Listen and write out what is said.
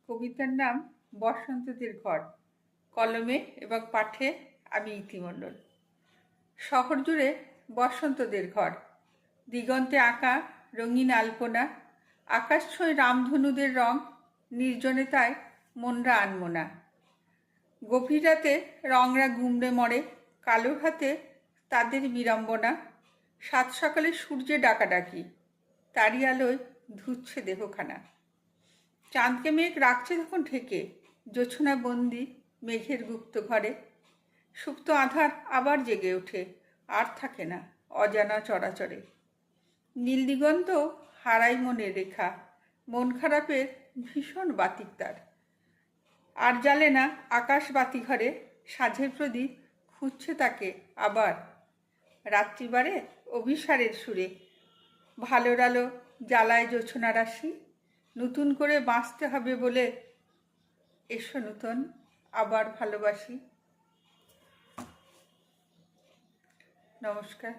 কবিতার নাম বসন্তদের ঘর। কলমে এবং পাঠে আমি ইতিমণ্ডল। শহর জুড়ে বসন্তদের ঘর, দিগন্তে আঁকা রঙিন আলপনা, আকাশ ছোঁয় রামধনুদের রং, নির্জনে তাই মনরা আনমোনা। গভীর রাতে রংরা গুমড়ে মরে, কালোর হাতে তাদের বিড়ম্বনা। সাত সকালে সূর্যে ডাকাডাকি, তারই আলোয় ধুচ্ছে দেহখানা। চাঁদকে মেঘ রাখছে তখন ঢেকে, জোছনা বন্দি মেঘের গুপ্ত ঘরে। সুপ্ত আধার আবার জেগে ওঠে, আর থাকে না অজানা চরাচরে। নীল দিগন্ত হারাই মনের রেখা, মন খারাপের ভীষণ বাতিক তার। আর জ্বালে না আকাশ বাতি ঘরে, সাঁঝের প্রদীপ খুঁজছে তাকে আবার। রাত্রিবারে অভিসারের সুরে, ভালোর আলো জ্বালায় জোছনা রাশি। নতুন করে বাঁচতে হবে বলে এসো নূতন আবার ভালোবাসি। নমস্কার।